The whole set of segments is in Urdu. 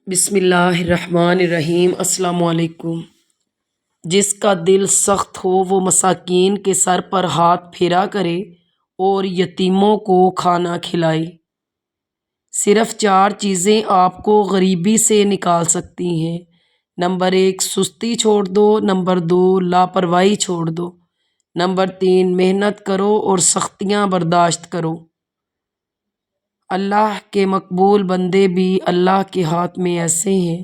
بسم اللہ الرحمن الرحیم۔ السلام علیکم۔ جس کا دل سخت ہو وہ مساکین کے سر پر ہاتھ پھیرا کرے اور یتیموں کو کھانا کھلائے۔ صرف 4 چیزیں آپ کو غریبی سے نکال سکتی ہیں۔ نمبر 1، سستی چھوڑ دو۔ نمبر 2، لاپرواہی چھوڑ دو۔ نمبر 3، محنت کرو اور سختیاں برداشت کرو۔ اللہ کے مقبول بندے بھی اللہ کے ہاتھ میں ایسے ہیں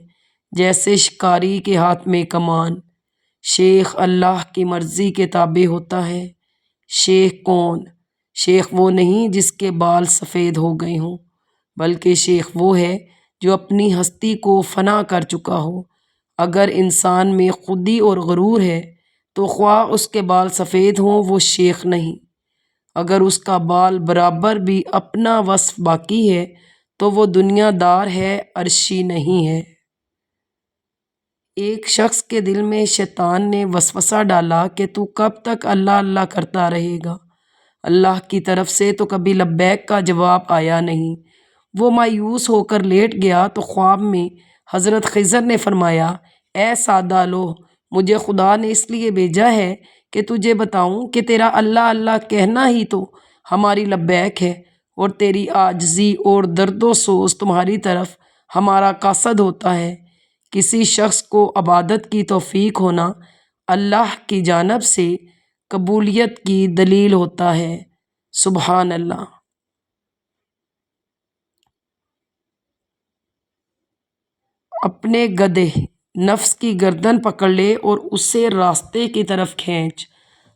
جیسے شکاری کے ہاتھ میں کمان۔ شیخ اللہ کی مرضی کے تابع ہوتا ہے۔ شیخ کون؟ شیخ وہ نہیں جس کے بال سفید ہو گئے ہوں، بلکہ شیخ وہ ہے جو اپنی ہستی کو فنا کر چکا ہو۔ اگر انسان میں خودی اور غرور ہے تو خواہ اس کے بال سفید ہوں وہ شیخ نہیں، اگر اس کا بال برابر بھی اپنا وصف باقی ہے تو وہ دنیا دار ہے، عرشی نہیں ہے۔ ایک شخص کے دل میں شیطان نے وسوسہ ڈالا کہ تو کب تک اللہ اللہ کرتا رہے گا؟ اللہ کی طرف سے تو کبھی لبیک کا جواب آیا نہیں۔ وہ مایوس ہو کر لیٹ گیا تو خواب میں حضرت خضر نے فرمایا، اے سادہ لوح، مجھے خدا نے اس لیے بھیجا ہے کہ تجھے بتاؤں کہ تیرا اللہ اللہ کہنا ہی تو ہماری لبیک ہے، اور تیری عاجزی اور درد و سوز تمہاری طرف ہمارا قاصد ہوتا ہے۔ کسی شخص کو عبادت کی توفیق ہونا اللہ کی جانب سے قبولیت کی دلیل ہوتا ہے۔ سبحان اللہ۔ اپنے گدھے نفس کی گردن پکڑ لے اور اسے راستے کی طرف کھینچ،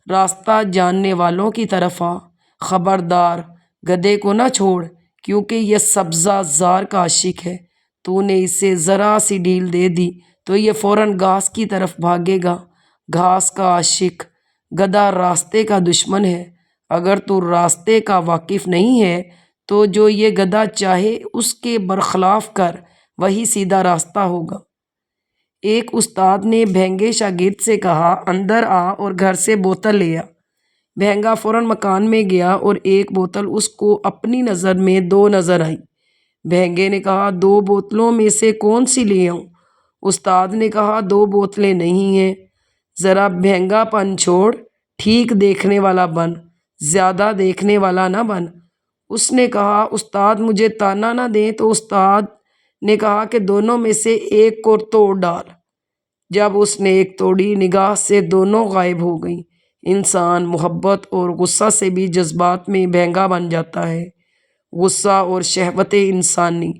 راستہ جاننے والوں کی طرف آ۔ خبردار، گدھے کو نہ چھوڑ، کیونکہ یہ سبزہ زار کا عاشق ہے۔ تو نے اسے ذرا سی ڈھیل دے دی تو یہ فوراً گھاس کی طرف بھاگے گا۔ گھاس کا عاشق، گدھا راستے کا دشمن ہے۔ اگر تو راستے کا واقف نہیں ہے تو جو یہ گدھا چاہے اس کے برخلاف کر، وہی سیدھا راستہ ہوگا۔ ایک استاد نے بھینگے شاگرد سے کہا، اندر آ اور گھر سے بوتل لے آ۔ بھینگا فوراً مکان میں گیا اور ایک بوتل اس کو اپنی نظر میں 2 نظر آئی۔ بھینگے نے کہا، 2 بوتلوں میں سے کون سی لے آؤں؟ استاد نے کہا، 2 بوتلیں نہیں ہیں۔ ذرا بھینگا پن چھوڑ، ٹھیک دیکھنے والا بن، زیادہ دیکھنے والا نہ بن۔ اس نے کہا، استاد مجھے تانا نہ دیں۔ تو استاد نے کہا کہ دونوں میں سے ایک کو توڑ ڈال۔ جب اس نے ایک توڑی، نگاہ سے دونوں غائب ہو گئیں۔ انسان محبت اور غصہ سے بھی جذبات میں بھینگا بن جاتا ہے۔ غصہ اور شہوت انسانی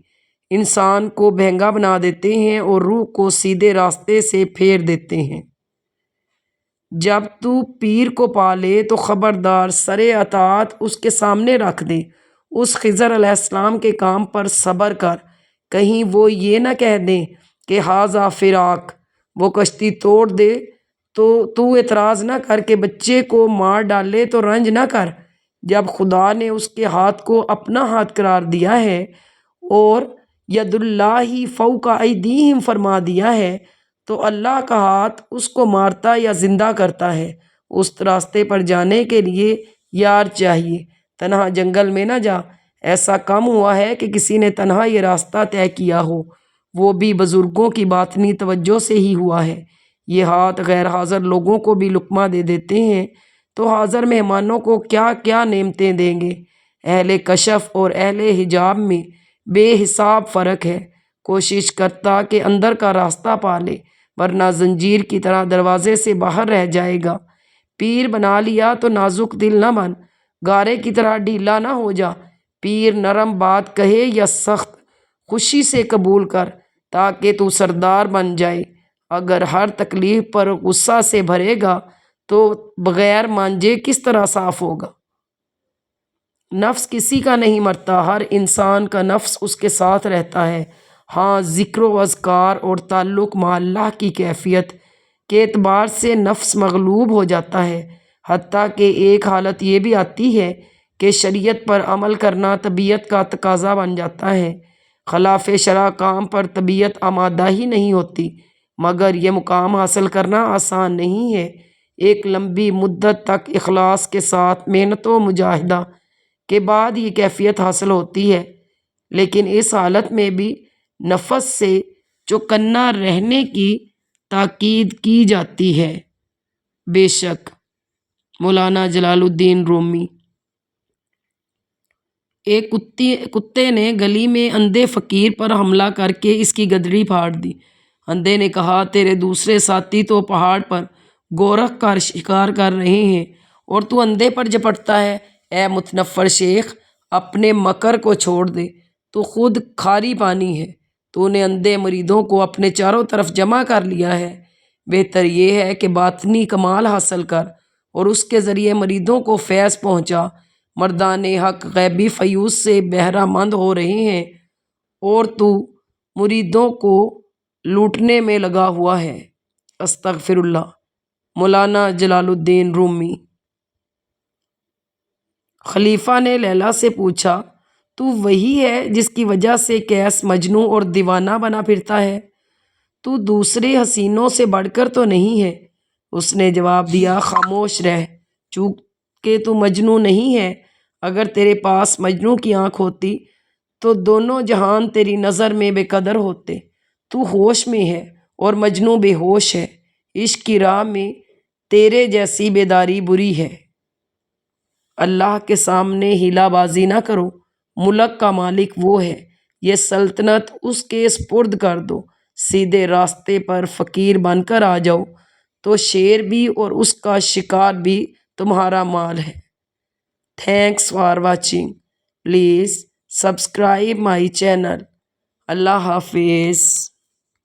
انسان کو بھینگا بنا دیتے ہیں اور روح کو سیدھے راستے سے پھیر دیتے ہیں۔ جب تو پیر کو پا لے تو خبردار سرِ اطاعت اس کے سامنے رکھ دے۔ اس خضر علیہ السلام کے کام پر صبر کر، کہیں وہ یہ نہ کہہ دیں کہ ھذا فراق، وہ کشتی توڑ دے تو اعتراض نہ کر کہ بچے کو مار ڈالے تو رنج نہ کر۔ جب خدا نے اس کے ہاتھ کو اپنا ہاتھ قرار دیا ہے اور ید اللہ فوق ایدیہم فرما دیا ہے تو اللہ کا ہاتھ اس کو مارتا یا زندہ کرتا ہے۔ اس راستے پر جانے کے لیے یار چاہیے، تنہا جنگل میں نہ جا۔ ایسا کم ہوا ہے کہ کسی نے تنہا یہ راستہ طے کیا ہو، وہ بھی بزرگوں کی باطنی توجہ سے ہی ہوا ہے۔ یہ ہاتھ غیر حاضر لوگوں کو بھی لقمہ دے دیتے ہیں تو حاضر مہمانوں کو کیا کیا نعمتیں دیں گے۔ اہل کشف اور اہل حجاب میں بے حساب فرق ہے۔ کوشش کرتا کہ اندر کا راستہ پا لے، ورنہ زنجیر کی طرح دروازے سے باہر رہ جائے گا۔ پیر بنا لیا تو نازک دل نہ بن، گارے کی طرح ڈھیلا نہ ہو جا۔ پیر نرم بات کہے یا سخت، خوشی سے قبول کر تاکہ تو سردار بن جائے۔ اگر ہر تکلیف پر غصہ سے بھرے گا تو بغیر مانجے کس طرح صاف ہوگا؟ نفس کسی کا نہیں مرتا، ہر انسان کا نفس اس کے ساتھ رہتا ہے۔ ہاں، ذکر و اذکار اور تعلق مع اللہ کی کیفیت کے اعتبار سے نفس مغلوب ہو جاتا ہے، حتیٰ کہ ایک حالت یہ بھی آتی ہے کہ شریعت پر عمل کرنا طبیعت کا تقاضا بن جاتا ہے۔ خلاف شرع کام پر طبیعت آمادہ ہی نہیں ہوتی، مگر یہ مقام حاصل کرنا آسان نہیں ہے۔ ایک لمبی مدت تک اخلاص کے ساتھ محنت و مجاہدہ کے بعد یہ کیفیت حاصل ہوتی ہے، لیکن اس حالت میں بھی نفس سے چوکنا رہنے کی تاکید کی جاتی ہے۔ بے شک مولانا جلال الدین رومی۔ ایک کتے نے گلی میں اندھے فقیر پر حملہ کر کے اس کی گدڑی پھاڑ دی۔ اندھے نے کہا، تیرے دوسرے ساتھی تو پہاڑ پر گورکھ کا شکار کر رہے ہیں اور تو اندھے پر جھپٹتا ہے۔ اے متنفر شیخ، اپنے مکر کو چھوڑ دے، تو خود کھاری پانی ہے۔ تو نے اندھے مریدوں کو اپنے چاروں طرف جمع کر لیا ہے۔ بہتر یہ ہے کہ باطنی کمال حاصل کر اور اس کے ذریعے مریدوں کو فیض پہنچا۔ مردان حق غیبی فیوض سے بہرہ مند ہو رہے ہیں اور تو مریدوں کو لوٹنے میں لگا ہوا ہے۔ استغفر اللہ۔ مولانا جلال الدین رومی۔ خلیفہ نے لیلی سے پوچھا، تو وہی ہے جس کی وجہ سے قیس مجنوں اور دیوانہ بنا پھرتا ہے؟ تو دوسرے حسینوں سے بڑھ کر تو نہیں ہے؟ اس نے جواب دیا، خاموش رہ، چونکہ تو مجنوں نہیں ہے۔ اگر تیرے پاس مجنوں کی آنکھ ہوتی تو دونوں جہان تیری نظر میں بے قدر ہوتے۔ تو ہوش میں ہے اور مجنوں بے ہوش ہے۔ عشق کی راہ میں تیرے جیسی بیداری بری ہے۔ اللہ کے سامنے ہیلا بازی نہ کرو، ملک کا مالک وہ ہے، یہ سلطنت اس کے سپرد کر دو۔ سیدھے راستے پر فقیر بن کر آ جاؤ تو شیر بھی اور اس کا شکار بھی تمہارا مال ہے۔ Thanks for watching. Please subscribe my channel. اللہ حافظ۔